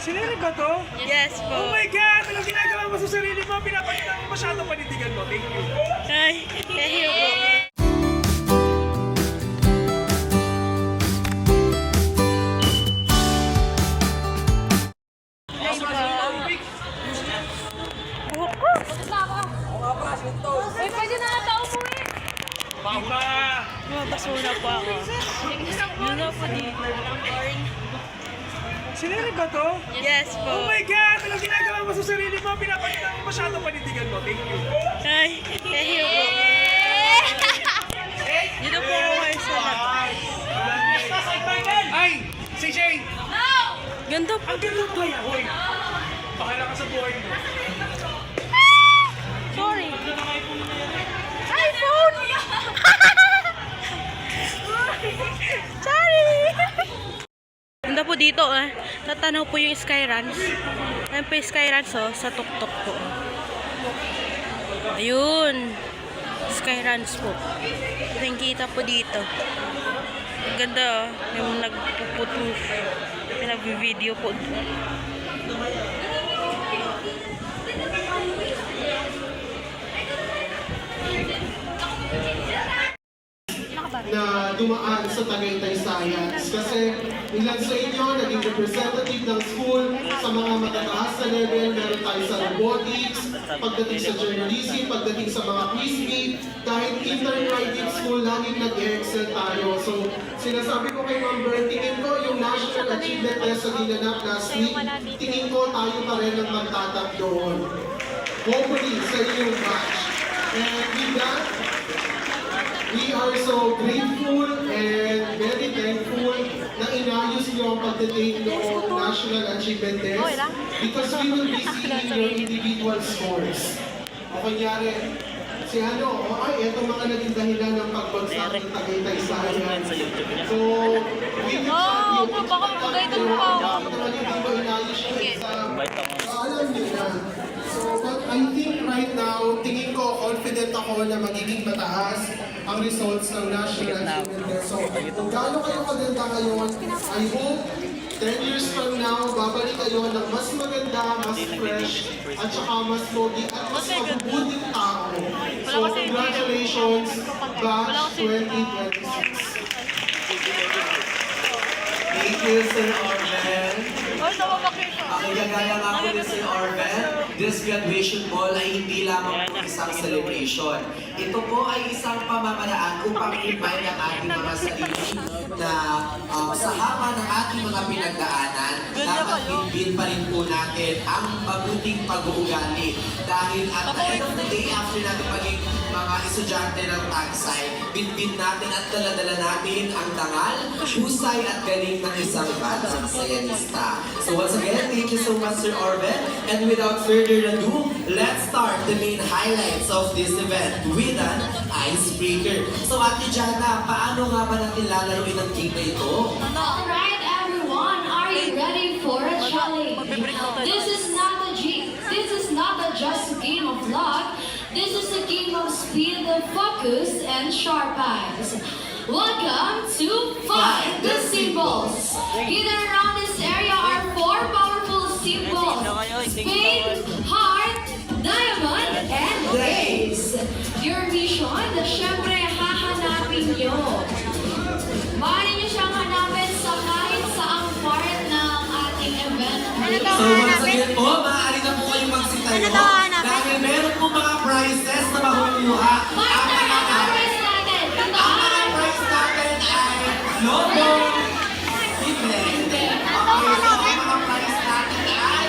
Siniri ba to? Yes po. Oh my God! Anong ginagawa mo sa sarili mo? Pinapakita mo masyado panindigan mo. Thank you. Ay, thank you po. Ay, pwede na ata umuwi. Mama! Basura po ako. Yun na po dito. Siniri ba to? Yes po. Oh my God! Anong ginagawa mo sa sarili mo? Pinapakita mo masyado panindigan mo. Thank you. Ay, thank you po. Dito po ako kayo sa labas. Ay! Si Shane! Ganda po. Ang ganda ba yan? Hoy! Bahala ka sa buhay mo. Sorry. iPhone! Sorry! Ganda po dito eh. Tatanaw po yung Skyruns. Ayan po yung Skyruns oh, sa tuktok po. Ayun. Skyruns po. Ito yung kita po dito. Ang ganda oh. Yung nagpuputo. Yung nag-video po. na dumaan sa Tagaytay Science kasi ilan sa inyo naging representative ng school sa mga matataas na level. Meron tayo sa robotics, pagdating sa journalism, pagdating sa mga quiz meet, kahit intern writing school, laging nag-excel tayo. So, sinasabi ko kay Ma'am Bert, tingin ko yung National Achievement Test sa ginanap last week, tingin ko tayo pa rin ang magtatap doon. Hopefully, sa inyong batch. And with that, we are so grateful and very thankful na inayos niyo ang pagdating ng National Achievement Test because we will be seeing your individual scores. O kunyari, si ay, eto mga naging dahilan ng pagbagsak ng Tagaytay Science. So, we will Oo, baka mag-guide mo pa ako. naman hindi ba inayos yung exam? Alam niyo na. So, but I think right now, tingin ko, confident ako na magiging mataas ang results ng National Achievement Test. So, kung gaano kayo maganda ngayon, I hope 10 years from now, babalik kayo ng mas maganda, mas fresh, at saka mas pogi, at mas mabubuting tao. So, congratulations, Batch 2026. Thank you, Sir Orben. Kagaya nga po ni Sir Orben, this graduation ball ay hindi lamang po isang celebration. Ito po ay isang pamamaraan upang i-invite ang ating mga sarili na sa haba ng ating mga pinagdaanan, dapat binbin pa rin po natin ang mabuting pag-uugali. Dahil at the end of the day, after natin maging mga estudyante ng Tagsay, binbin natin at daladala natin ang dangal, husay at galing ng isang bansang sayanista. So once again, thank you so much, Sir Orben. And without further ado, let's start the main highlights of this event with an icebreaker. So Ate Jana, paano nga ba natin lalaruin ang game na ito? Alright everyone, are you ready for a challenge? This is not just a game of luck. This is a game of speed, focus, and sharp eyes. Welcome to Find the Symbols. Hidden around this area are 4 powerful symbols: spade, heart, diamond, and race. Your mission, syempre hahanapin nyo. Maaari nyo siyang hanapin sa kahit saang part ng ating event. So once again po, maaari na po kayong magsitayo dahil meron po mga prizes na mahuhuluha. Ang mga prize natin ay lobo. Hindi. Okay, so ang mga prize natin ay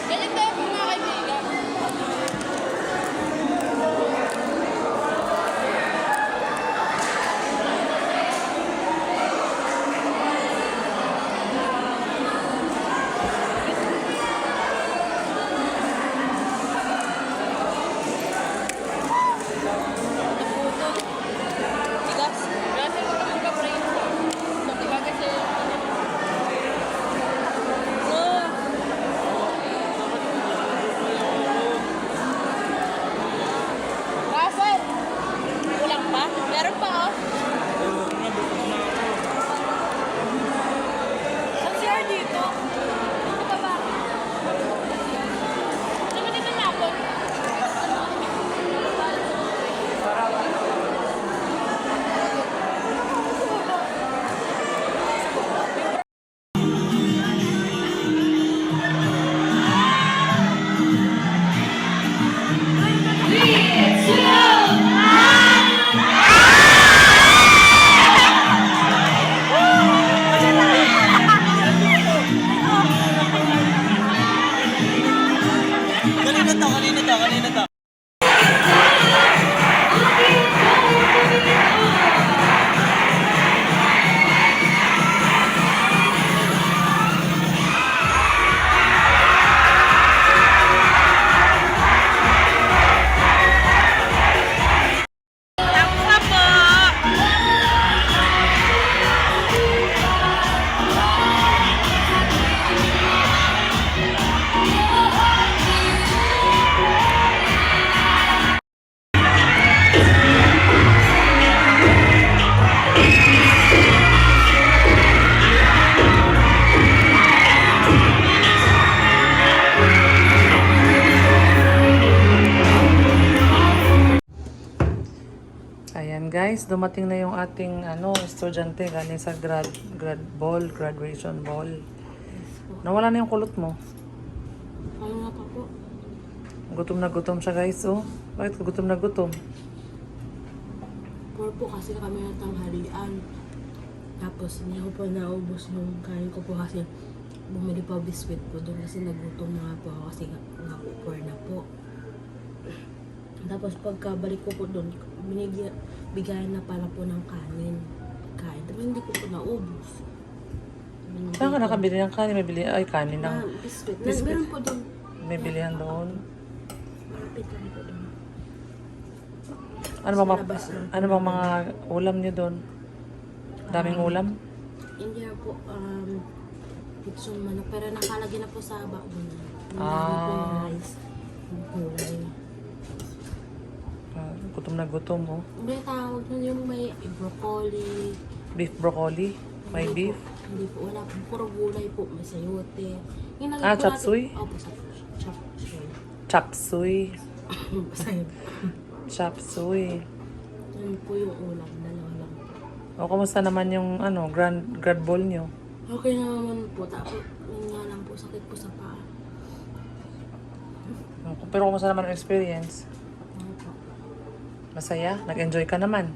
Ganyan tayo po mga kaibigan. Bigas? Kasi wala mong ka-brain. Diba kasi Russell! Kulang pa? Meron pa oh. Saan si R dito? Dito pa ba? Naman dito na ako. Kanina to. Tapos na po! Ayan guys, dumating na yung ating estudyante galing sa graduation ball. Nawala na yung kulot mo. Ano nga pa po? Gutom na gutom siya guys, oh. Bakit gutom na gutom? Poor po kasi kami ng tanghalian. Tapos hindi ko po naubos yung kain ko po kasi bumili pa biscuit po doon kasi nagutom na nga po ako kasi nga po poor na po. Tapos pagkabalik ko po doon, bigayan na pala po ng kanin. Kain. Pero hindi ko po naubos. Saan ka nakabili ng kanin? May bili, ay kanin ng Biscuit. Biscuit. Meron po doon. may bilihan doon. Malapit lang po doon. Ano bang, Sa labas lang. ano bang mga ulam niyo doon? Daming ulam? Hindi na po, pitsong manok. Pero nakalagay na po sa baon. Ang dami po Ah. yung rice. Yung kulay. Gutom na gutom, oh. May tawag nun yung may broccoli. Beef broccoli? May Hindi beef? Po, hindi po, wala po. Puro gulay po. May sayote. Yung nagay Ah, po chop natin- suey? Opo, chop suey. Chop suey. Basta yun. Chop suey. Yun po yung ulam. Dalawa lang po. O, kumusta naman yung grad ball niyo? Okay naman po. Tapos, yun nga lang po. Sakit po sa paa. Pero kumusta naman ang experience? Ano po? Masaya? Nag-enjoy ka naman?